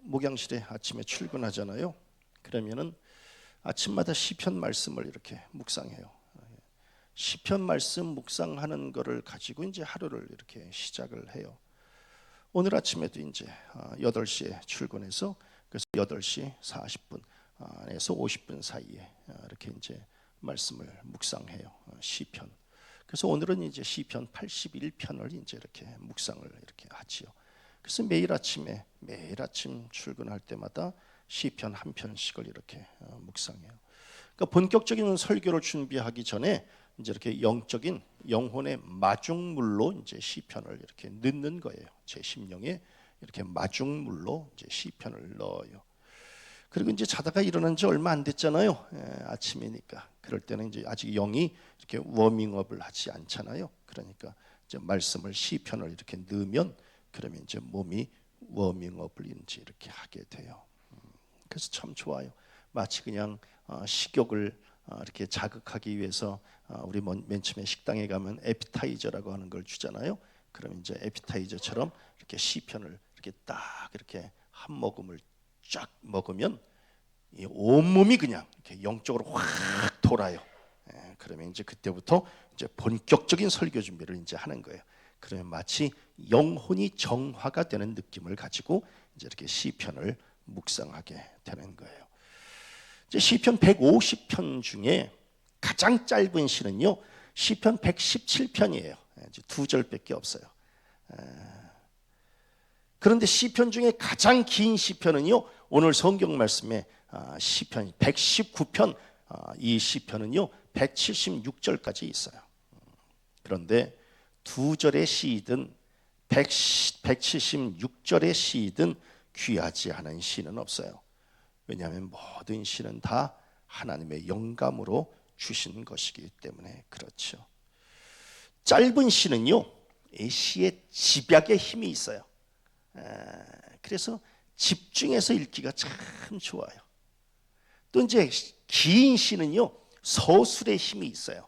목양실에 아침에 출근하잖아요. 그러면은 아침마다 시편 말씀을 이렇게 묵상해요. 시편 말씀 묵상하는 거를 가지고 이제 하루를 이렇게 시작을 해요. 오늘 아침에도 이제 8시에 출근해서 그래서 8시 40분에서 50분 사이에 이렇게 이제 말씀을 묵상해요. 시편. 그래서 오늘은 이제 시편 81편을 이제 이렇게 묵상을 이렇게 하지요. 그래서 매일 아침 출근할 때마다 시편 한 편씩을 이렇게 묵상해요. 그러니까 본격적인 설교를 준비하기 전에 이제 이렇게 영적인 영혼의 마중물로 이제 시편을 이렇게 넣는 거예요. 제 심령에 이렇게 마중물로 이제 시편을 넣어요. 그리고 이제 자다가 일어난 지 얼마 안 됐잖아요. 아침이니까. 그럴 때는 이제 아직 영이 이렇게 워밍업을 하지 않잖아요. 그러니까 이제 말씀을 시편을 이렇게 넣으면 그러면 이제 몸이 워밍업을 이제 이렇게 하게 돼요. 그래서 참 좋아요. 마치 그냥 식욕을 이렇게 자극하기 위해서 우리 맨 처음에 식당에 가면 에피타이저라고 하는 걸 주잖아요. 그러면 이제 에피타이저처럼 이렇게 시편을 이렇게 딱 이렇게 한 모금을 쫙 먹으면 이 온몸이 그냥 이렇게 영적으로 확 돌아요. 그러면 이제 그때부터 이제 본격적인 설교 준비를 이제 하는 거예요. 그러면 마치 영혼이 정화가 되는 느낌을 가지고 이제 이렇게 시편을 묵상하게 되는 거예요. 이제 시편 150편 중에 가장 짧은 시는요, 시편 117편이에요. 이제 2절밖에 없어요. 그런데 시편 중에 가장 긴 시편은요, 오늘 성경 말씀에 시편 119편, 이 시편은요 176절까지 있어요. 그런데 2절의 시이든 176절의 시이든 귀하지 않은 시는 없어요. 왜냐하면 모든 시는 다 하나님의 영감으로 주신 것이기 때문에 그렇죠. 짧은 시는요, 이 시의 집약의 힘이 있어요. 그래서 집중해서 읽기가 참 좋아요. 또 이제 긴 시는요, 서술의 힘이 있어요.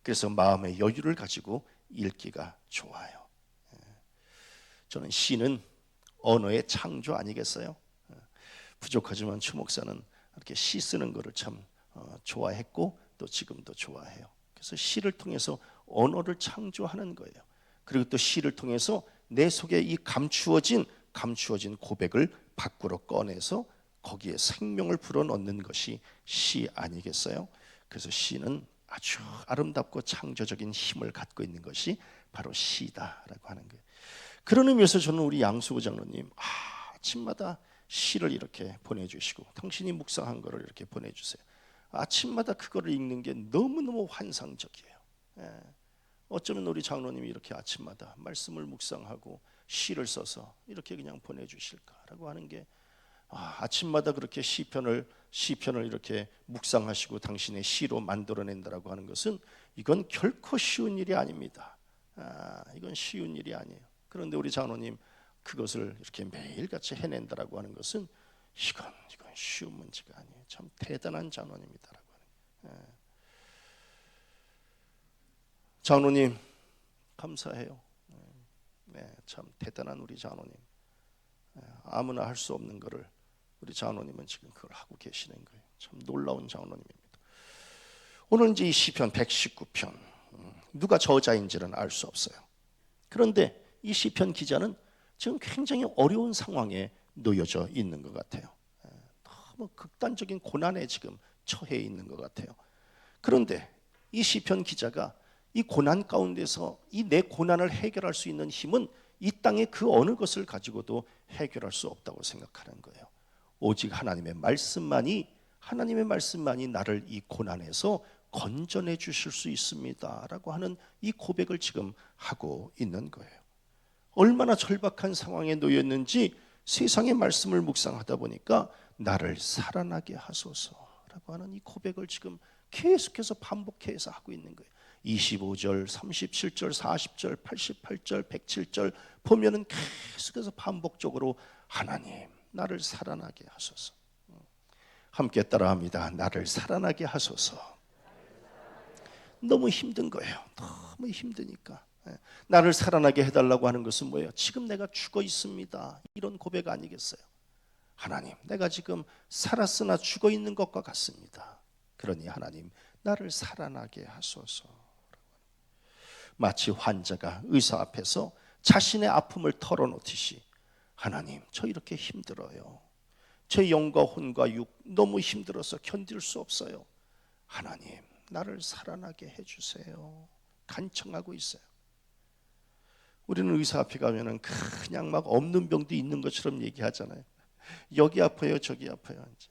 그래서 마음의 여유를 가지고 읽기가 좋아요. 저는 시는 언어의 창조 아니겠어요? 부족하지만 추 목사는 이렇게 시 쓰는 거를 참 좋아했고 또 지금도 좋아해요. 그래서 시를 통해서 언어를 창조하는 거예요. 그리고 또 시를 통해서 내 속에 이 감추어진 고백을 밖으로 꺼내서 거기에 생명을 불어넣는 것이 시 아니겠어요? 그래서 시는 아주 아름답고 창조적인 힘을 갖고 있는 것이 바로 시다라고 하는 거예요. 그런 의미에서 저는 우리 양수구 장로님 아침마다 시를 이렇게 보내주시고 당신이 묵상한 거를 이렇게 보내주세요. 아침마다 그거를 읽는 게 너무너무 환상적이에요. 어쩌면 우리 장로님이 이렇게 아침마다 말씀을 묵상하고 시를 써서 이렇게 그냥 보내주실까라고 하는 게 아침마다 그렇게 시편을 이렇게 묵상하시고 당신의 시로 만들어낸다라고 하는 것은 이건 결코 쉬운 일이 아닙니다. 이건 쉬운 일이 아니에요. 그런데 우리 장로님 그것을 이렇게 매일같이 해낸다라고 하는 것은 이건 쉬운 문제가 아니에요. 참 대단한 장로님이다라고 하는 거예요. 장로님 감사해요. 참 대단한 우리 장로님. 아무나 할 수 없는 거를 우리 장로님은 지금 그걸 하고 계시는 거예요. 참 놀라운 장로님입니다. 오늘 이제 이 시편 119편 누가 저자인지는 알 수 없어요. 그런데 이 시편 기자는 지금 굉장히 어려운 상황에 놓여져 있는 것 같아요. 너무 극단적인 고난에 지금 처해 있는 것 같아요. 그런데 이 시편 기자가 이 고난 가운데서 이 내 고난을 해결할 수 있는 힘은 이 땅의 그 어느 것을 가지고도 해결할 수 없다고 생각하는 거예요. 오직 하나님의 말씀만이 나를 이 고난에서 건져내 주실 수 있습니다라고 하는 이 고백을 지금 하고 있는 거예요. 얼마나 절박한 상황에 놓였는지 세상의 말씀을 묵상하다 보니까 나를 살아나게 하소서라고 하는 이 고백을 지금 계속해서 반복해서 하고 있는 거예요. 25절, 37절, 40절, 88절, 107절 보면은 계속해서 반복적으로 하나님 나를 살아나게 하소서. 함께 따라합니다. 나를 살아나게 하소서. 너무 힘든 거예요. 너무 힘드니까. 나를 살아나게 해달라고 하는 것은 뭐예요? 지금 내가 죽어 있습니다. 이런 고백 아니겠어요? 하나님, 내가 지금 살았으나 죽어 있는 것과 같습니다. 그러니 하나님, 나를 살아나게 하소서. 마치 환자가 의사 앞에서 자신의 아픔을 털어놓듯이, 하나님, 저 이렇게 힘들어요. 제 영과 혼과 육 너무 힘들어서 견딜 수 없어요. 하나님, 나를 살아나게 해주세요. 간청하고 있어요. 우리는 의사 앞에 가면은 그냥 막 없는 병도 있는 것처럼 얘기하잖아요. 여기 아파요, 저기 아파요. 이제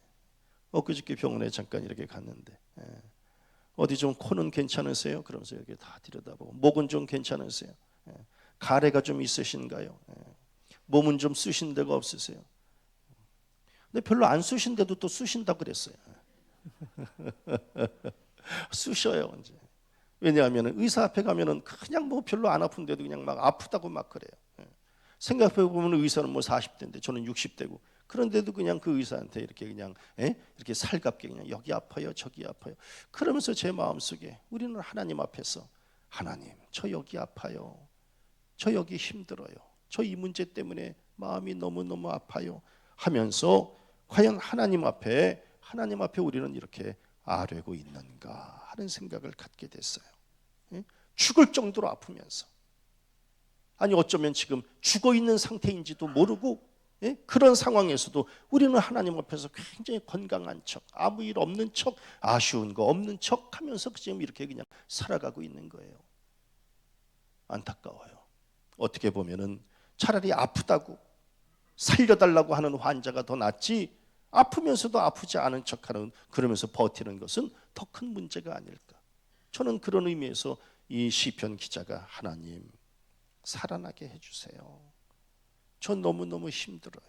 엊그저께 병원에 잠깐 이렇게 갔는데, 어디 좀 코는 괜찮으세요? 그러면서 여기 다 들여다보고, 목은 좀 괜찮으세요? 가래가 좀 있으신가요? 몸은 좀 쑤신 데가 없으세요? 근데 별로 안 쑤신데도 또 쑤신다고 그랬어요. 쑤셔요 이제. 왜냐하면 의사 앞에 가면은 그냥 뭐 별로 안 아픈데도 그냥 막 아프다고 막 그래요. 생각해 보면 의사는 뭐 40대인데 저는 60대고, 그런데도 그냥 그 의사한테 이렇게 그냥 이렇게 살갑게 그냥 여기 아파요, 저기 아파요. 그러면서 제 마음속에 우리는 하나님 앞에서, 하나님, 저 여기 아파요. 저 여기 힘들어요. 저 이 문제 때문에 마음이 너무너무 아파요 하면서 과연 하나님 앞에 우리는 이렇게 아뢰고 있는가 하는 생각을 갖게 됐어요. 죽을 정도로 아프면서, 아니 어쩌면 지금 죽어 있는 상태인지도 모르고, 그런 상황에서도 우리는 하나님 앞에서 굉장히 건강한 척, 아무 일 없는 척, 아쉬운 거 없는 척 하면서 지금 이렇게 그냥 살아가고 있는 거예요. 안타까워요. 어떻게 보면은 차라리 아프다고 살려달라고 하는 환자가 더 낫지, 아프면서도 아프지 않은 척하는, 그러면서 버티는 것은 더 큰 문제가 아닐까. 저는 그런 의미에서 이 시편 기자가, 하나님, 살아나게 해주세요. 전 너무너무 힘들어요.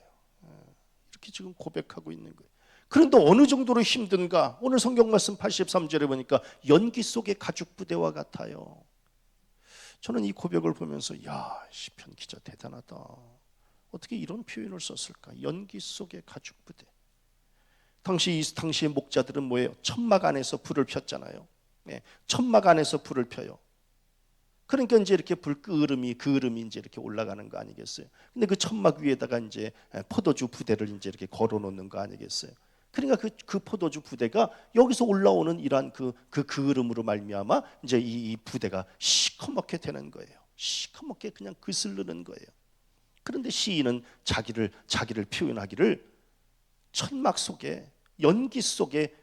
이렇게 지금 고백하고 있는 거예요. 그런데 어느 정도로 힘든가? 오늘 성경 말씀 83절에 보니까 연기 속의 가죽 부대와 같아요. 저는 이 고백을 보면서, 야, 시편 기자 대단하다. 어떻게 이런 표현을 썼을까? 연기 속의 가죽 부대. 당시의 목자들은 뭐예요? 천막 안에서 불을 폈잖아요. 천막 안에서 불을 펴요. 그러니까 이제 이렇게 그 으름이 이제 이렇게 올라가는 거 아니겠어요? 근데 그 천막 위에다가 이제 포도주 부대를 이제 이렇게 걸어 놓는 거 아니겠어요? 그러니까 그 포도주 부대가 여기서 올라오는 이러한 그 그을음으로 말미암아 이제 이 부대가 시커멓게 되는 거예요. 시커멓게 그냥 그슬르는 거예요. 그런데 시인은 자기를 표현하기를 천막 속에 연기 속의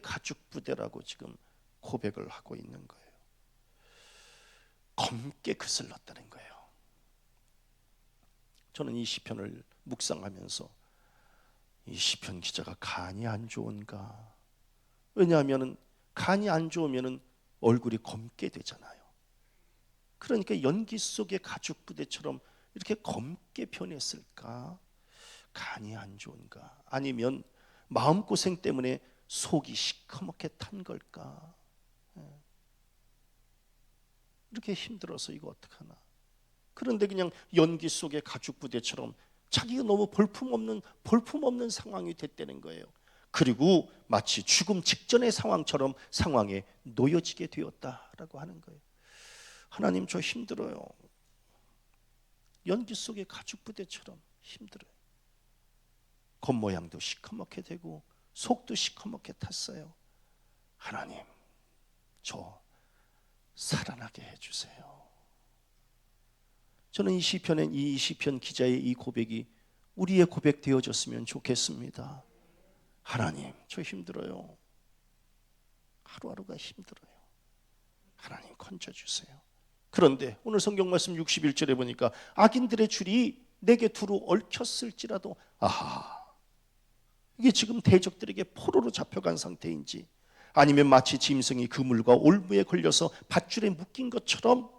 가죽 부대라고 지금 고백을 하고 있는 거예요. 검게 그슬렀다는 거예요. 저는 이 시편을 묵상하면서, 이 시편 기자가 간이 안 좋은가? 왜냐하면 간이 안 좋으면 얼굴이 검게 되잖아요. 그러니까 연기 속의 가죽 부대처럼 이렇게 검게 변했을까? 간이 안 좋은가? 아니면 마음고생 때문에 속이 시커멓게 탄 걸까? 이렇게 힘들어서 이거 어떡하나? 그런데 그냥 연기 속의 가죽 부대처럼 자기가 너무 볼품없는 상황이 됐다는 거예요. 그리고 마치 죽음 직전의 상황에 놓여지게 되었다라고 하는 거예요. 하나님, 저 힘들어요. 연기 속의 가죽 부대처럼 힘들어요. 겉모양도 시커멓게 되고 속도 시커멓게 탔어요. 하나님, 저 살아나게 해주세요. 저는 이 시편 기자의 이 고백이 우리의 고백 되어졌으면 좋겠습니다. 하나님, 저 힘들어요. 하루하루가 힘들어요. 하나님, 건져주세요. 그런데 오늘 성경 말씀 61절에 보니까 악인들의 줄이 내게 두루 얽혔을지라도, 아하, 이게 지금 대적들에게 포로로 잡혀간 상태인지, 아니면 마치 짐승이 그물과 올무에 걸려서 밧줄에 묶인 것처럼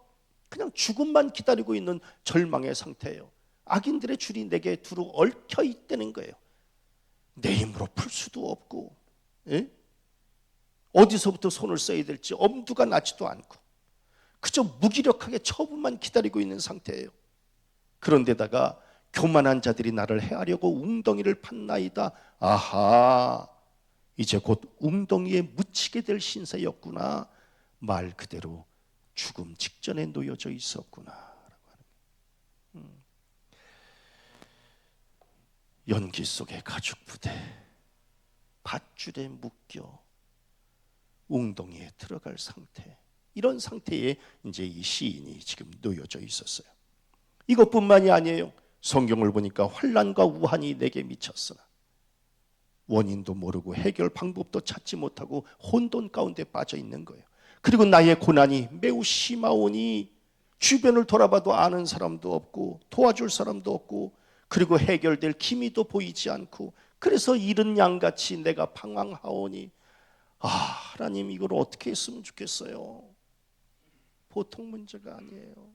그냥 죽음만 기다리고 있는 절망의 상태예요. 악인들의 줄이 내게 두루 얽혀 있다는 거예요. 내 힘으로 풀 수도 없고, 어디서부터 손을 써야 될지 엄두가 나지도 않고 그저 무기력하게 처분만 기다리고 있는 상태예요. 그런데다가 교만한 자들이 나를 해하려고 웅덩이를 팠나이다. 아하, 이제 곧 웅덩이에 묻히게 될 신세였구나. 말 그대로 죽음 직전에 놓여져 있었구나. 연기 속의 가죽 부대, 밧줄에 묶여 웅덩이에 들어갈 상태, 이런 상태에 이제 이 시인이 지금 놓여져 있었어요. 이것뿐만이 아니에요. 성경을 보니까 환난과 우환이 내게 미쳤으나 원인도 모르고 해결 방법도 찾지 못하고 혼돈 가운데 빠져 있는 거예요. 그리고 나의 고난이 매우 심하오니 주변을 돌아봐도 아는 사람도 없고 도와줄 사람도 없고 그리고 해결될 기미도 보이지 않고 그래서 이른 양같이 내가 방황하오니 하나님 이걸 어떻게 했으면 좋겠어요. 보통 문제가 아니에요.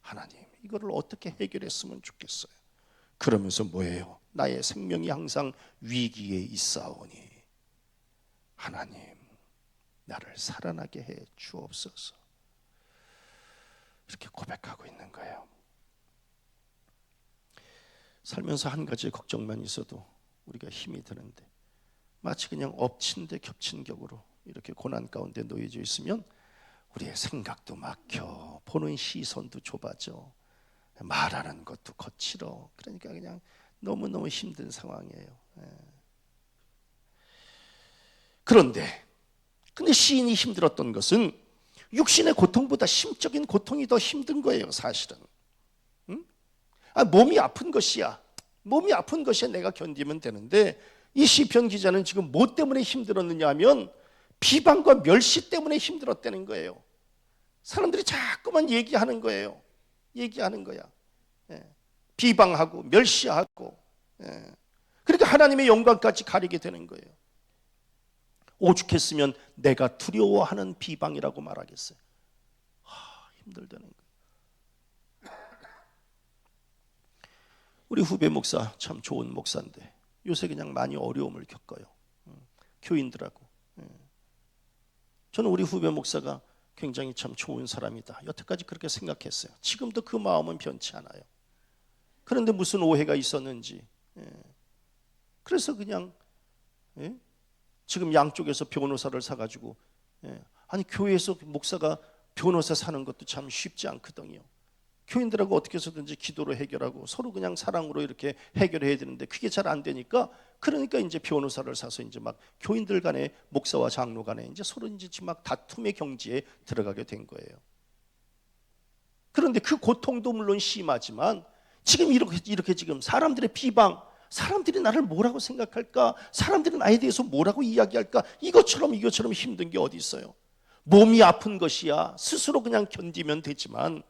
하나님 이거를 어떻게 해결했으면 좋겠어요. 그러면서 뭐예요? 나의 생명이 항상 위기에 있사오니 하나님 나를 살아나게 해 주옵소서. 이렇게 고백하고 있는 거예요. 살면서 한 가지 걱정만 있어도 우리가 힘이 드는데 마치 그냥 엎친 데 겹친 격으로 이렇게 고난 가운데 놓여져 있으면 우리의 생각도 막혀, 보는 시선도 좁아져, 말하는 것도 거칠어. 그러니까 그냥 너무너무 힘든 상황이에요. 근데 시인이 힘들었던 것은 육신의 고통보다 심적인 고통이 더 힘든 거예요, 사실은. 몸이 아픈 것이야. 몸이 아픈 것이야 내가 견디면 되는데 이 시편 기자는 지금 뭐 때문에 힘들었느냐 하면 비방과 멸시 때문에 힘들었다는 거예요. 사람들이 자꾸만 얘기하는 거예요. 얘기하는 거야. 비방하고 멸시하고. 그러니까 하나님의 영광까지 가리게 되는 거예요. 오죽했으면 내가 두려워하는 비방이라고 말하겠어요. 힘들다는 거예요. 우리 후배 목사 참 좋은 목사인데 요새 그냥 많이 어려움을 겪어요. 교인들하고. 저는 우리 후배 목사가 굉장히 참 좋은 사람이다. 여태까지 그렇게 생각했어요. 지금도 그 마음은 변치 않아요. 그런데 무슨 오해가 있었는지. 그래서 그냥 지금 양쪽에서 변호사를 사가지고 아니 교회에서 목사가 변호사 사는 것도 참 쉽지 않거든요. 교인들하고 어떻게 해서든지 기도로 해결하고 서로 그냥 사랑으로 이렇게 해결해야 되는데 그게 잘 안 되니까 그러니까 이제 변호사를 사서 이제 막 교인들 간에 목사와 장로 간에 이제 서로 이제 막 다툼의 경지에 들어가게 된 거예요. 그런데 그 고통도 물론 심하지만 지금 이렇게 지금 사람들의 비방, 사람들이 나를 뭐라고 생각할까? 사람들이 나에 대해서 뭐라고 이야기할까? 이것처럼 힘든 게 어디 있어요? 몸이 아픈 것이야 스스로 그냥 견디면 되지만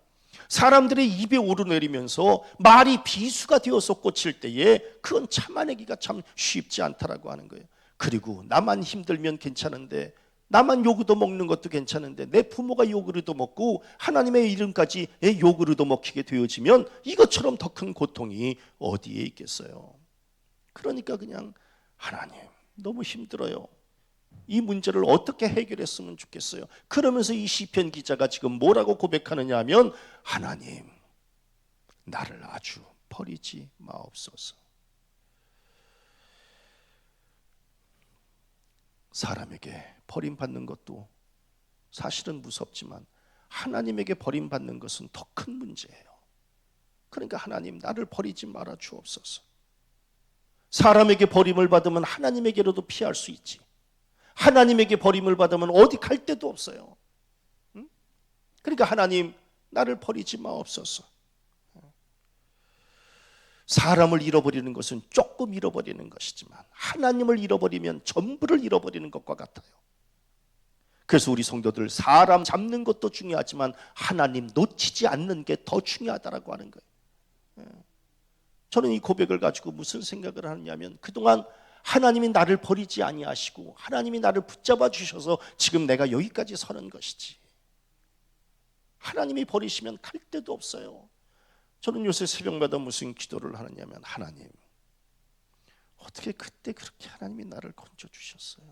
사람들의 입에 오르내리면서 말이 비수가 되어서 꽂힐 때에 그건 참아내기가 참 쉽지 않다라고 하는 거예요. 그리고 나만 힘들면 괜찮은데 나만 요구도 먹는 것도 괜찮은데 내 부모가 요구르도 먹고 하나님의 이름까지 요구르도 먹히게 되어지면 이것처럼 더 큰 고통이 어디에 있겠어요. 그러니까 그냥 하나님 너무 힘들어요. 이 문제를 어떻게 해결했으면 좋겠어요. 그러면서 이 시편 기자가 지금 뭐라고 고백하느냐 하면 하나님 나를 아주 버리지 마옵소서. 사람에게 버림받는 것도 사실은 무섭지만 하나님에게 버림받는 것은 더 큰 문제예요. 그러니까 하나님 나를 버리지 말아 주옵소서. 사람에게 버림을 받으면 하나님에게로도 피할 수 있지. 하나님에게 버림을 받으면 어디 갈 데도 없어요. 그러니까 하나님 나를 버리지 마옵소서. 사람을 잃어버리는 것은 조금 잃어버리는 것이지만 하나님을 잃어버리면 전부를 잃어버리는 것과 같아요. 그래서 우리 성도들 사람 잡는 것도 중요하지만 하나님 놓치지 않는 게 더 중요하다라고 하는 거예요. 저는 이 고백을 가지고 무슨 생각을 하느냐면 그동안 하나님이 나를 버리지 아니하시고 하나님이 나를 붙잡아 주셔서 지금 내가 여기까지 서는 것이지. 하나님이 버리시면 갈 데도 없어요. 저는 요새 새벽마다 무슨 기도를 하느냐면 하나님 어떻게 그때 그렇게 하나님이 나를 건져주셨어요.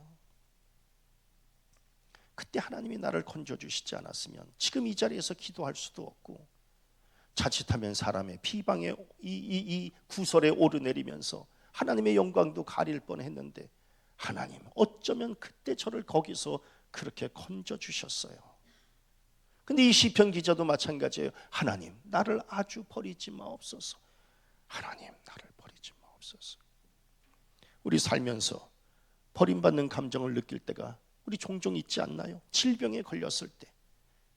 그때 하나님이 나를 건져주시지 않았으면 지금 이 자리에서 기도할 수도 없고 자칫하면 사람의 비방에 이 구설에 오르내리면서 하나님의 영광도 가릴 뻔했는데 하나님 어쩌면 그때 저를 거기서 그렇게 건져주셨어요. 근데 이 시편 기자도 마찬가지예요. 하나님 나를 아주 버리지 마옵소서. 하나님 나를 버리지 마옵소서. 하옵소서. 우리 살면서 버림받는 감정을 느낄 때가 우리 종종 있지 않나요? 질병에 걸렸을 때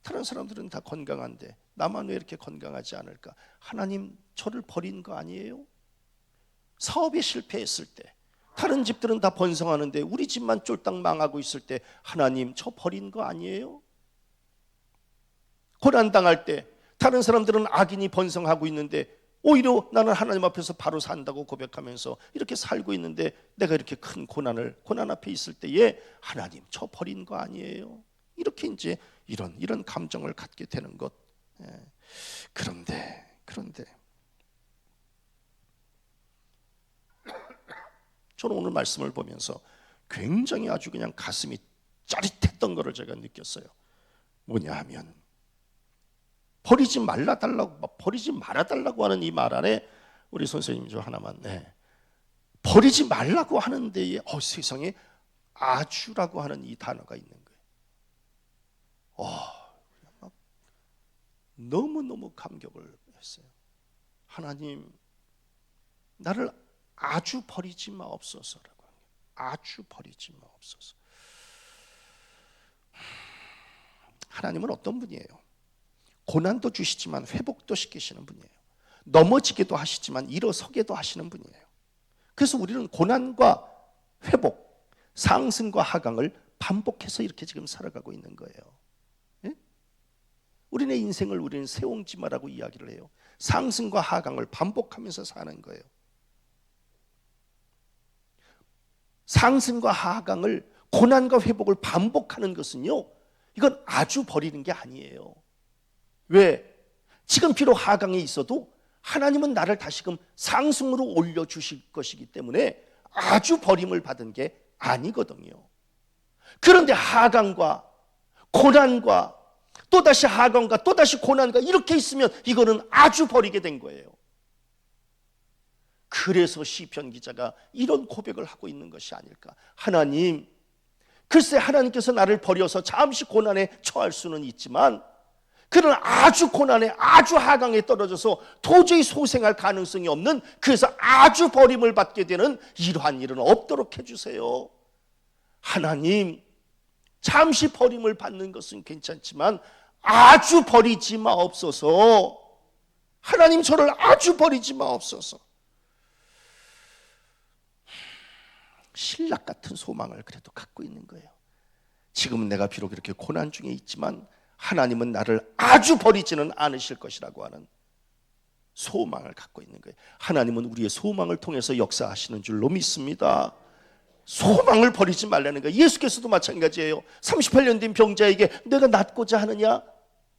다른 사람들은 다 건강한데 나만 왜 이렇게 건강하지 않을까? 하나님 저를 버린 거 아니에요? 사업에 실패했을 때 다른 집들은 다 번성하는데 우리 집만 쫄딱 망하고 있을 때 하나님 저 버린 거 아니에요? 고난당할 때 다른 사람들은 악인이 번성하고 있는데 오히려 나는 하나님 앞에서 바로 산다고 고백하면서 이렇게 살고 있는데 내가 이렇게 큰 고난 앞에 있을 때에 하나님 저 버린 거 아니에요? 이렇게 이제 이런 감정을 갖게 되는 것. 그런데 저는 오늘 말씀을 보면서 굉장히 아주 그냥 가슴이 짜릿했던 것을 제가 느꼈어요. 뭐냐 하면 버리지 말아달라고 하는 이 말 안에 우리 선생님 중 하나만 버리지 말라고 하는 데에 세상에 아주라고 하는 이 단어가 있는 거예요. 막 너무너무 감격을 했어요. 하나님 나를 아주 버리지 마옵소서라고 합니다. 아주 버리지 마옵소서. 하나님은 어떤 분이에요? 고난도 주시지만 회복도 시키시는 분이에요. 넘어지게도 하시지만 일어서게도 하시는 분이에요. 그래서 우리는 고난과 회복, 상승과 하강을 반복해서 이렇게 지금 살아가고 있는 거예요. 예? 우리네 인생을 우리는 세옹지마라고 이야기를 해요. 상승과 하강을 반복하면서 사는 거예요. 상승과 하강을, 고난과 회복을 반복하는 것은요, 이건 아주 버리는 게 아니에요. 왜? 지금 비록 하강에 있어도 하나님은 나를 다시금 상승으로 올려주실 것이기 때문에 아주 버림을 받은 게 아니거든요. 그런데 하강과 고난과 또다시 하강과 또다시 고난과 이렇게 있으면 이거는 아주 버리게 된 거예요. 그래서 시편 기자가 이런 고백을 하고 있는 것이 아닐까. 하나님, 글쎄 하나님께서 나를 버려서 잠시 고난에 처할 수는 있지만 그는 아주 고난에, 아주 하강에 떨어져서 도저히 소생할 가능성이 없는, 그래서 아주 버림을 받게 되는 이러한 일은 없도록 해주세요. 하나님, 잠시 버림을 받는 것은 괜찮지만 아주 버리지 마옵소서. 하나님, 저를 아주 버리지 마옵소서. 신락 같은 소망을 그래도 갖고 있는 거예요. 지금은 내가 비록 이렇게 고난 중에 있지만 하나님은 나를 아주 버리지는 않으실 것이라고 하는 소망을 갖고 있는 거예요. 하나님은 우리의 소망을 통해서 역사하시는 줄로 믿습니다. 소망을 버리지 말라는 거예요. 예수께서도 마찬가지예요. 38년 된 병자에게 내가 낫고자 하느냐?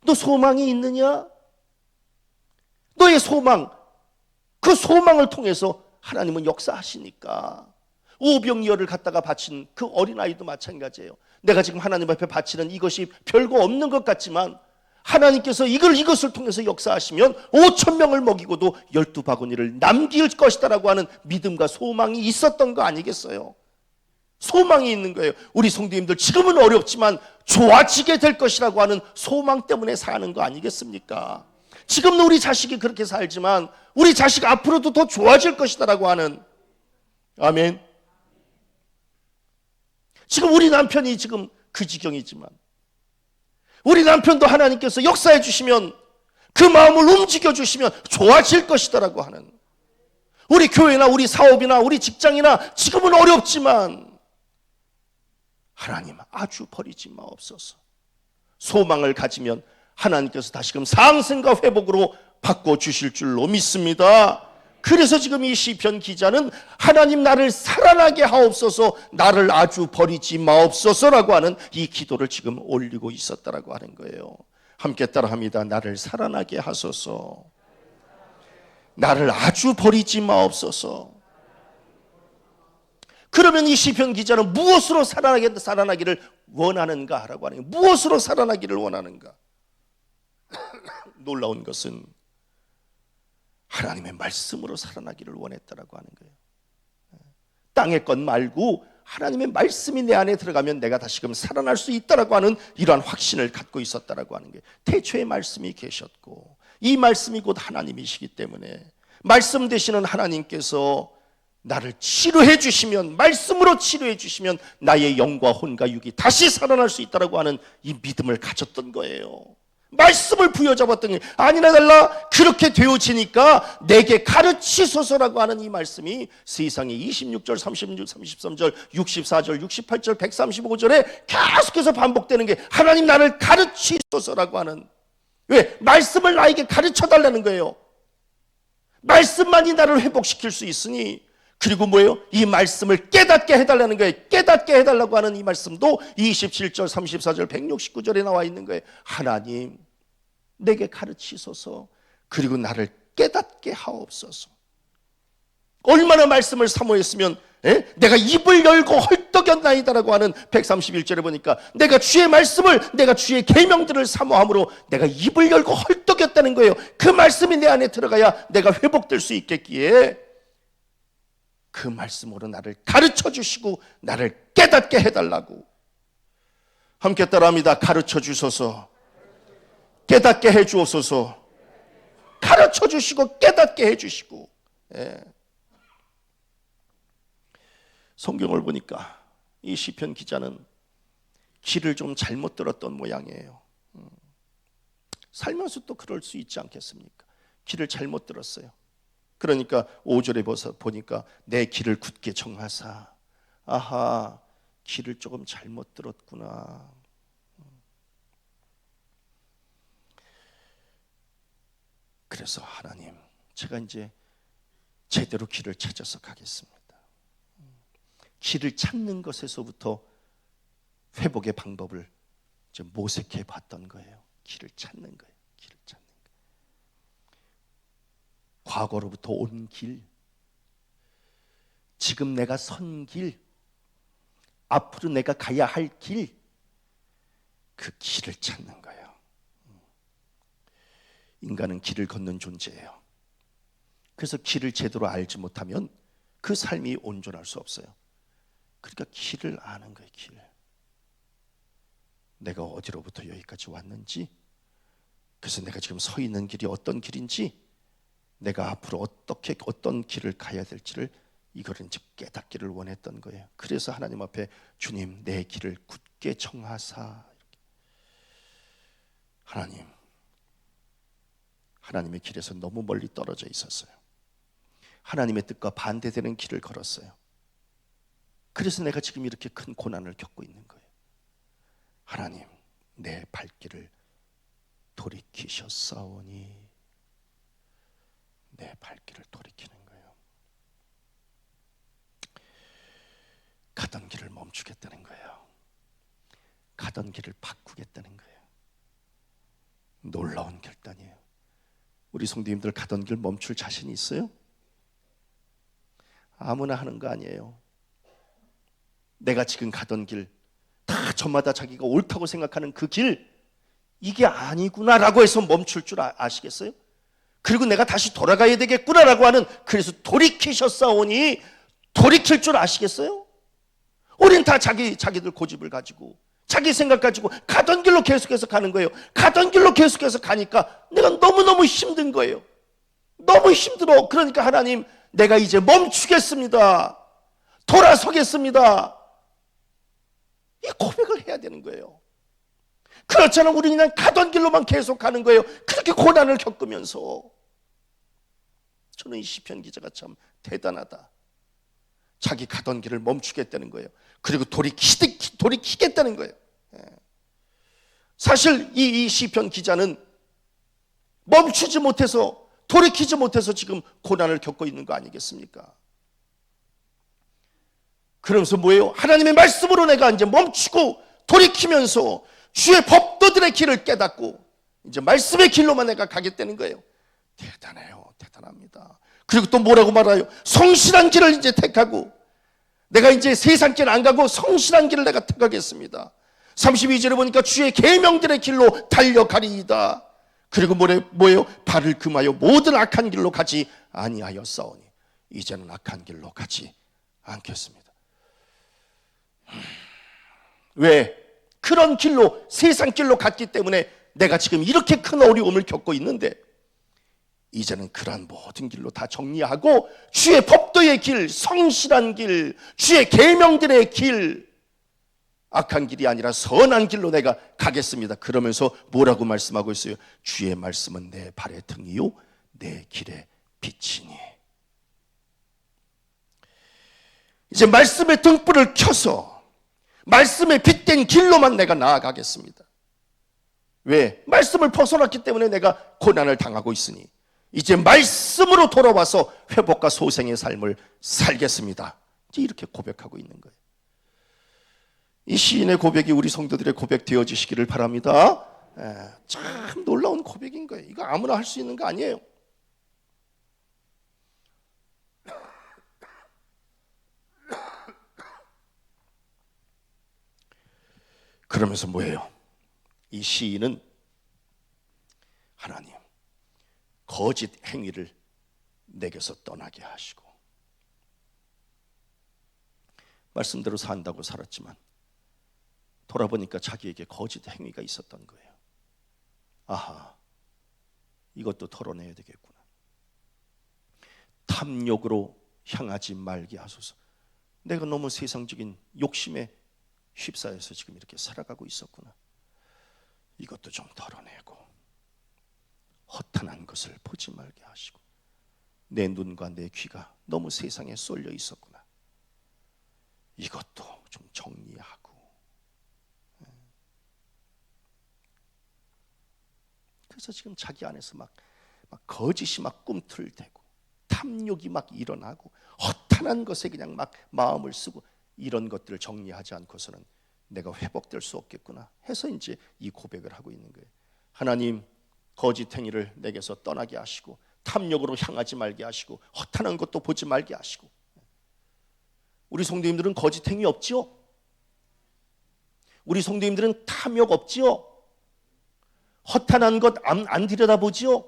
너 소망이 있느냐? 너의 소망, 그 소망을 통해서 하나님은 역사하시니까. 오병이어를 갖다가 바친 그 어린아이도 마찬가지예요. 내가 지금 하나님 앞에 바치는 이것이 별거 없는 것 같지만 하나님께서 이것을 통해서 역사하시면 5,000명을 먹이고도 12바구니를 남길 것이다라고 하는 믿음과 소망이 있었던 거 아니겠어요? 소망이 있는 거예요. 우리 성도님들 지금은 어렵지만 좋아지게 될 것이라고 하는 소망 때문에 사는 거 아니겠습니까? 지금은 우리 자식이 그렇게 살지만 우리 자식 앞으로도 더 좋아질 것이다라고 하는, 아멘. 지금 우리 남편이 지금 그 지경이지만 우리 남편도 하나님께서 역사해 주시면, 그 마음을 움직여 주시면 좋아질 것이다라고 하는, 우리 교회나 우리 사업이나 우리 직장이나 지금은 어렵지만 하나님 아주 버리지 마옵소서. 소망을 가지면 하나님께서 다시금 상승과 회복으로 바꿔주실 줄로 믿습니다. 그래서 지금 이 시편 기자는 하나님 나를 살아나게 하옵소서, 나를 아주 버리지 마옵소서라고 하는 이 기도를 지금 올리고 있었다라고 하는 거예요. 함께 따라합니다. 나를 살아나게 하소서, 나를 아주 버리지 마옵소서. 그러면 이 시편 기자는 무엇으로 살아나기를 원하는가라고 하는 거예요. 무엇으로 살아나기를 원하는가? 놀라운 것은 하나님의 말씀으로 살아나기를 원했다라고 하는 거예요. 땅의 것 말고 하나님의 말씀이 내 안에 들어가면 내가 다시금 살아날 수 있다라고 하는 이러한 확신을 갖고 있었다라고 하는 거예요. 태초에 말씀이 계셨고 이 말씀이 곧 하나님이시기 때문에 말씀 되시는 하나님께서 나를 치료해 주시면, 말씀으로 치료해 주시면 나의 영과 혼과 육이 다시 살아날 수 있다라고 하는 이 믿음을 가졌던 거예요. 말씀을 부여잡았더니 아니나 달라 그렇게 되어지니까 내게 가르치소서라고 하는 이 말씀이 세상에 26절, 36, 33절, 64절, 68절, 135절에 계속해서 반복되는 게 하나님 나를 가르치소서라고 하는, 왜? 말씀을 나에게 가르쳐달라는 거예요. 말씀만이 나를 회복시킬 수 있으니, 그리고 뭐예요? 이 말씀을 깨닫게 해달라는 거예요. 깨닫게 해달라고 하는 이 말씀도 27절, 34절, 169절에 나와 있는 거예요. 하나님 내게 가르치소서, 그리고 나를 깨닫게 하옵소서. 얼마나 말씀을 사모했으면 내가 입을 열고 헐떡였나이다라고 하는 131절에 보니까 내가 주의 말씀을, 내가 주의 계명들을 사모함으로 내가 입을 열고 헐떡였다는 거예요. 그 말씀이 내 안에 들어가야 내가 회복될 수 있겠기에 그 말씀으로 나를 가르쳐 주시고 나를 깨닫게 해달라고. 함께 따라합니다. 가르쳐 주소서, 깨닫게 해 주옵소서. 가르쳐 주시고 깨닫게 해 주시고. 성경을 보니까 이 시편 기자는 길을 좀 잘못 들었던 모양이에요. 살면서 또 그럴 수 있지 않겠습니까? 길을 잘못 들었어요. 그러니까 5절에 보니까 내 길을 굳게 정하사. 아하, 길을 조금 잘못 들었구나. 그래서 하나님, 제가 이제 제대로 길을 찾아서 가겠습니다. 길을 찾는 것에서부터 회복의 방법을 이제 모색해 봤던 거예요. 길을 찾는 거예요. 길을 찾는 거예요. 과거로부터 온 길, 지금 내가 선 길, 앞으로 내가 가야 할 길, 그 길을 찾는 거예요. 인간은 길을 걷는 존재예요. 그래서 길을 제대로 알지 못하면 그 삶이 온전할 수 없어요. 그러니까 길을 아는 거예요. 길. 내가 어디로부터 여기까지 왔는지, 그래서 내가 지금 서 있는 길이 어떤 길인지, 내가 앞으로 어떻게 어떤 길을 가야 될지를 이거를 이제 깨닫기를 원했던 거예요. 그래서 하나님 앞에 주님 내 길을 굳게 정하사. 하나님의 길에서 너무 멀리 떨어져 있었어요. 하나님의 뜻과 반대되는 길을 걸었어요. 그래서 내가 지금 이렇게 큰 고난을 겪고 있는 거예요. 하나님 내 발길을 돌이키셨사오니. 내 발길을 돌이키는 거예요. 가던 길을 멈추겠다는 거예요. 가던 길을 바꾸겠다는 거예요. 놀라운 결단이에요. 우리 성도님들 가던 길 멈출 자신이 있어요? 아무나 하는 거 아니에요. 내가 지금 가던 길, 다 저마다 자기가 옳다고 생각하는 그 길, 이게 아니구나라고 해서 멈출 줄 아시겠어요? 그리고 내가 다시 돌아가야 되겠구나라고 하는, 그래서 돌이키셨사오니, 돌이킬 줄 아시겠어요? 우린 다 자기들 고집을 가지고 자기 생각 가지고 가던 길로 계속해서 가는 거예요. 가던 길로 계속해서 가니까 내가 너무너무 힘든 거예요. 너무 힘들어. 그러니까 하나님, 내가 이제 멈추겠습니다. 돌아서겠습니다. 이 고백을 해야 되는 거예요. 그렇잖아요. 우리는 그냥 가던 길로만 계속 가는 거예요. 그렇게 고난을 겪으면서. 저는 이 시편 기자가 참 대단하다. 자기 가던 길을 멈추겠다는 거예요. 그리고 돌이키겠다는 거예요. 사실 이 시편 기자는 멈추지 못해서, 돌이키지 못해서 지금 고난을 겪고 있는 거 아니겠습니까? 그러면서 뭐예요? 하나님의 말씀으로 내가 이제 멈추고 돌이키면서 주의 법도들의 길을 깨닫고 이제 말씀의 길로만 내가 가겠다는 거예요. 대단해요. 대단합니다. 그리고 또 뭐라고 말해요? 성실한 길을 이제 택하고, 내가 이제 세상 길 안 가고 성실한 길을 내가 택하겠습니다. 32절에 보니까 주의 계명들의 길로 달려가리이다. 그리고 뭐예요? 발을 금하여 모든 악한 길로 가지 아니하였사오니 이제는 악한 길로 가지 않겠습니다. 왜? 그런 길로, 세상 길로 갔기 때문에 내가 지금 이렇게 큰 어려움을 겪고 있는데, 이제는 그러한 모든 길로 다 정리하고 주의 법도의 길, 성실한 길, 주의 계명들의 길, 악한 길이 아니라 선한 길로 내가 가겠습니다. 그러면서 뭐라고 말씀하고 있어요? 주의 말씀은 내 발의 등이요 내 길의 빛이니. 이제 말씀의 등불을 켜서 말씀의 빛된 길로만 내가 나아가겠습니다. 왜? 말씀을 벗어났기 때문에 내가 고난을 당하고 있으니 이제 말씀으로 돌아와서 회복과 소생의 삶을 살겠습니다. 이제 이렇게 고백하고 있는 거예요. 이 시인의 고백이 우리 성도들의 고백 되어지시기를 바랍니다. 참 놀라운 고백인 거예요. 이거 아무나 할 수 있는 거 아니에요. 그러면서 뭐예요? 이 시인은 하나님, 거짓 행위를 내게서 떠나게 하시고, 말씀대로 산다고 살았지만 돌아보니까 자기에게 거짓 행위가 있었던 거예요. 아하, 이것도 털어내야 되겠구나. 탐욕으로 향하지 말게 하소서. 내가 너무 세상적인 욕심에 휩싸여서 지금 이렇게 살아가고 있었구나. 이것도 좀 털어내고 허탄한 것을 보지 말게 하시고, 내 눈과 내 귀가 너무 세상에 쏠려 있었구나. 이것도 좀 정리하고. 그래서 지금 자기 안에서 막 거짓이 막 꿈틀대고 탐욕이 막 일어나고 허탄한 것에 그냥 막 마음을 쓰고, 이런 것들을 정리하지 않고서는 내가 회복될 수 없겠구나 해서 이제 이 고백을 하고 있는 거예요. 하나님, 거짓 행위를 내게서 떠나게 하시고 탐욕으로 향하지 말게 하시고 허탄한 것도 보지 말게 하시고. 우리 성도님들은 거짓 행위 없지요? 우리 성도님들은 탐욕 없지요? 허탄한 것 안 들여다보지요?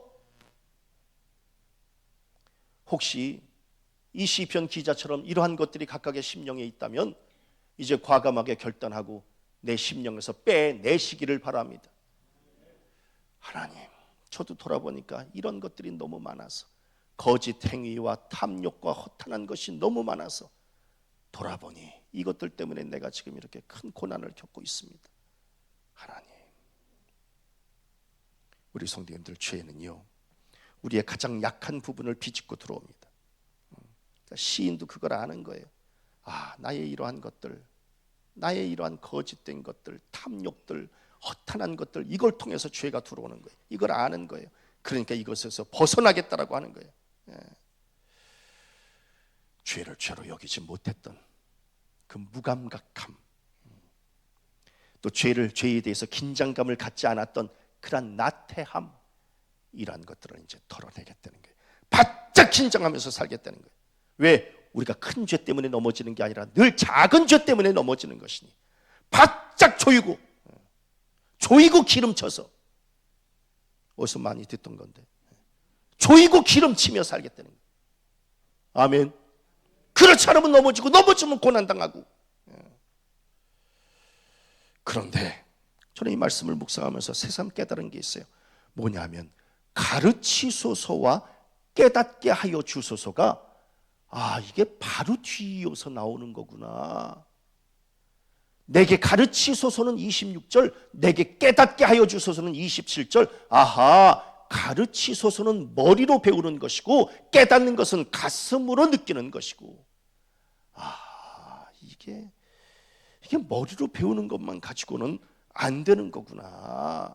혹시 이 시편 기자처럼 이러한 것들이 각각의 심령에 있다면 이제 과감하게 결단하고 내 심령에서 빼내시기를 바랍니다. 하나님, 저도 돌아보니까 이런 것들이 너무 많아서, 거짓 행위와 탐욕과 허탄한 것이 너무 많아서 돌아보니 이것들 때문에 내가 지금 이렇게 큰 고난을 겪고 있습니다. 하나님, 우리 성도님들 죄는요, 우리의 가장 약한 부분을 비집고 들어옵니다. 그러니까 시인도 그걸 아는 거예요. 아, 나의 이러한 것들, 나의 이러한 거짓된 것들, 탐욕들, 허탄한 것들, 이걸 통해서 죄가 들어오는 거예요. 이걸 아는 거예요. 그러니까 이것에서 벗어나겠다라고 하는 거예요. 죄를 죄로 여기지 못했던 그 무감각함, 또 죄에 대해서 긴장감을 갖지 않았던 그런 나태함, 이러한 것들을 이제 털어내겠다는 거예요. 바짝 긴장하면서 살겠다는 거예요. 왜? 우리가 큰 죄 때문에 넘어지는 게 아니라 늘 작은 죄 때문에 넘어지는 것이니 바짝 조이고 기름쳐서, 어디서 많이 듣던 건데, 조이고 기름치며 살겠다는 거예요. 아멘. 그렇지 않으면 넘어지면 고난당하고. 그런데 저는 이 말씀을 묵상하면서 새삼 깨달은 게 있어요. 뭐냐면, 가르치소서와 깨닫게 하여 주소서가, 아, 이게 바로 뒤이어서 나오는 거구나. 내게 가르치소서는 26절, 내게 깨닫게 하여 주소서는 27절. 아하, 가르치소서는 머리로 배우는 것이고 깨닫는 것은 가슴으로 느끼는 것이고. 아, 이게 머리로 배우는 것만 가지고는 안 되는 거구나.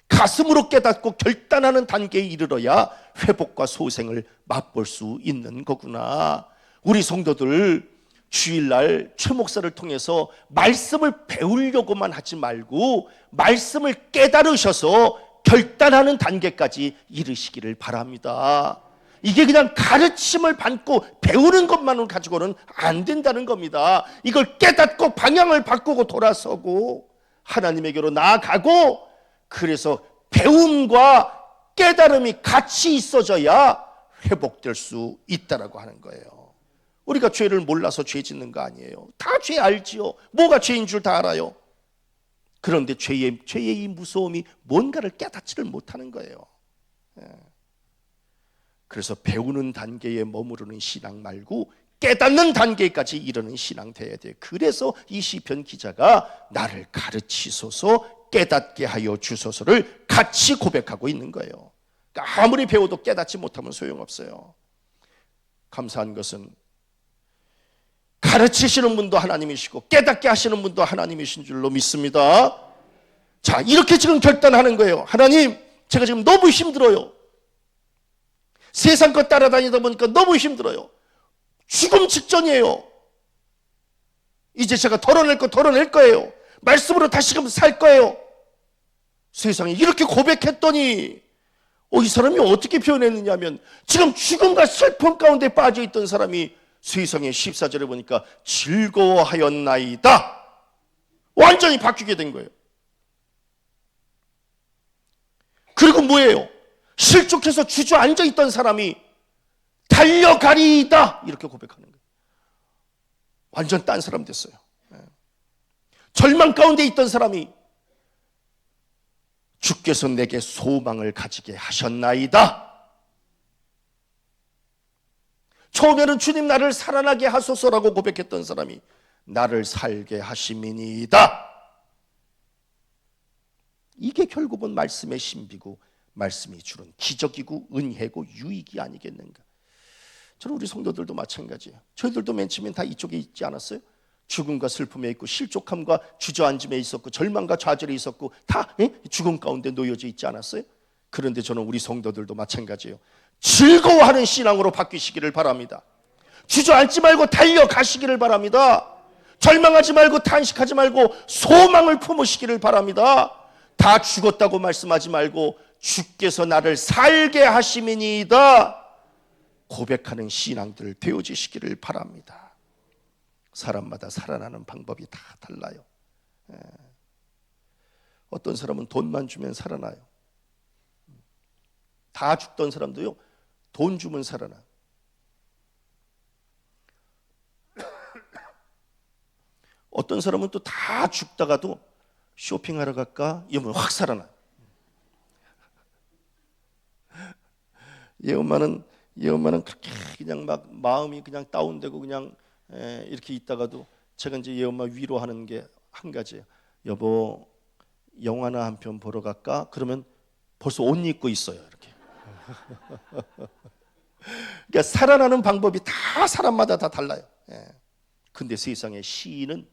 가슴으로 깨닫고 결단하는 단계에 이르러야 회복과 소생을 맛볼 수 있는 거구나. 우리 성도들 주일날 최 목사를 통해서 말씀을 배우려고만 하지 말고 말씀을 깨달으셔서 결단하는 단계까지 이르시기를 바랍니다. 이게 그냥 가르침을 받고 배우는 것만을 가지고는 안 된다는 겁니다. 이걸 깨닫고 방향을 바꾸고 돌아서고 하나님에게로 나아가고, 그래서 배움과 깨달음이 같이 있어져야 회복될 수 있다라고 하는 거예요. 우리가 죄를 몰라서 죄 짓는 거 아니에요. 다 죄 알지요. 뭐가 죄인 줄 다 알아요. 그런데 죄의 이 무서움이 뭔가를 깨닫지를 못하는 거예요. 그래서 배우는 단계에 머무르는 신앙 말고 깨닫는 단계까지 이르는 신앙 돼야 돼요. 그래서 이 시편 기자가 나를 가르치소서 깨닫게 하여 주소서를 같이 고백하고 있는 거예요. 그러니까 아무리 배워도 깨닫지 못하면 소용없어요. 감사한 것은 가르치시는 분도 하나님이시고 깨닫게 하시는 분도 하나님이신 줄로 믿습니다. 자, 이렇게 지금 결단하는 거예요. 하나님, 제가 지금 너무 힘들어요. 세상 것 따라다니다 보니까 너무 힘들어요. 죽음 직전이에요. 이제 제가 덜어낼 거 덜어낼 거예요. 말씀으로 다시금 살 거예요. 세상에 이렇게 고백했더니 이 사람이 어떻게 표현했느냐면 지금 죽음과 슬픔 가운데 빠져있던 사람이 세상에 14절에 보니까 즐거워하였나이다. 완전히 바뀌게 된 거예요. 그리고 뭐예요? 실족해서 주저앉아 있던 사람이 달려가리이다 이렇게 고백하는 거예요. 완전 딴 사람 됐어요. 절망 가운데 있던 사람이 주께서 내게 소망을 가지게 하셨나이다. 처음에는 주님 나를 살아나게 하소서라고 고백했던 사람이 나를 살게 하심이니이다. 이게 결국은 말씀의 신비고 말씀이 주는 기적이고 은혜고 유익이 아니겠는가. 저는 우리 성도들도 마찬가지예요. 저희들도 맨 처음엔 다 이쪽에 있지 않았어요? 죽음과 슬픔에 있고 실족함과 주저앉음에 있었고 절망과 좌절에 있었고 다 죽음 가운데 놓여져 있지 않았어요? 그런데 저는 우리 성도들도 마찬가지예요. 즐거워하는 신앙으로 바뀌시기를 바랍니다. 주저앉지 말고 달려가시기를 바랍니다. 절망하지 말고 탄식하지 말고 소망을 품으시기를 바랍니다. 다 죽었다고 말씀하지 말고 주께서 나를 살게 하심이니이다 고백하는 신앙들 되어지시기를 바랍니다. 사람마다 살아나는 방법이 다 달라요. 어떤 사람은 돈만 주면 살아나요. 다 죽던 사람도요, 돈 주면 살아나. 어떤 사람은 또 다 죽다가도 쇼핑하러 갈까? 이러면 확 살아나. 얘 엄마는 그렇게 그냥 막 마음이 그냥 다운되고 그냥 이렇게 있다가도 제가 이제 얘 엄마 위로하는 게 한 가지예요. 여보, 영화나 한 편 보러 갈까? 그러면 벌써 옷 입고 있어요. 이렇게. 그러니까 살아나는 방법이 다 사람마다 다 달라요. 근데 세상의 시인은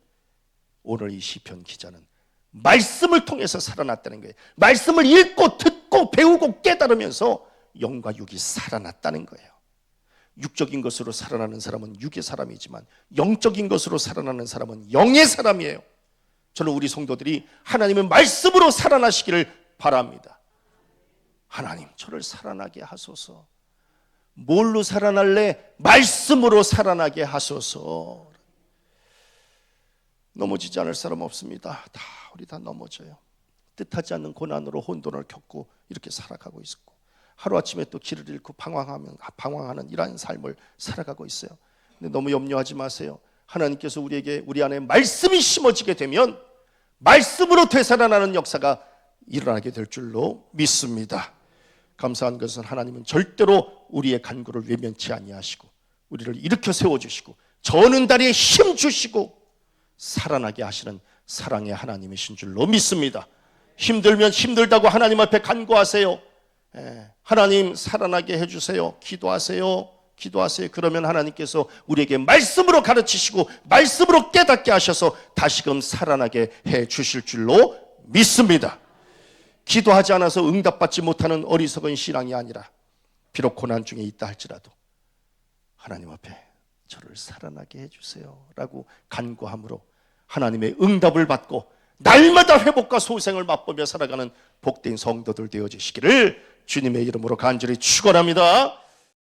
오늘 이 시편 기자는 말씀을 통해서 살아났다는 거예요. 말씀을 읽고 듣고 배우고 깨달으면서 영과 육이 살아났다는 거예요. 육적인 것으로 살아나는 사람은 육의 사람이지만 영적인 것으로 살아나는 사람은 영의 사람이에요. 저는 우리 성도들이 하나님의 말씀으로 살아나시기를 바랍니다. 하나님, 저를 살아나게 하소서. 뭘로 살아날래? 말씀으로 살아나게 하소서. 넘어지지 않을 사람 없습니다. 우리 다 넘어져요. 뜻하지 않는 고난으로 혼돈을 겪고 이렇게 살아가고 있고 하루아침에 또 길을 잃고 방황하는 이러한 삶을 살아가고 있어요. 근데 너무 염려하지 마세요. 하나님께서 우리 안에 말씀이 심어지게 되면 말씀으로 되살아나는 역사가 일어나게 될 줄로 믿습니다. 감사한 것은 하나님은 절대로 우리의 간구를 외면치 아니하시고 우리를 일으켜 세워주시고 저는 다리에 힘 주시고 살아나게 하시는 사랑의 하나님이신 줄로 믿습니다. 힘들면 힘들다고 하나님 앞에 간구하세요. 하나님 살아나게 해주세요. 기도하세요. 그러면 하나님께서 우리에게 말씀으로 가르치시고 말씀으로 깨닫게 하셔서 다시금 살아나게 해주실 줄로 믿습니다. 기도하지 않아서 응답받지 못하는 어리석은 신앙이 아니라 비록 고난 중에 있다 할지라도 하나님 앞에 저를 살아나게 해주세요 라고 간구함으로 하나님의 응답을 받고 날마다 회복과 소생을 맛보며 살아가는 복된 성도들 되어지시기를 주님의 이름으로 간절히 축원합니다.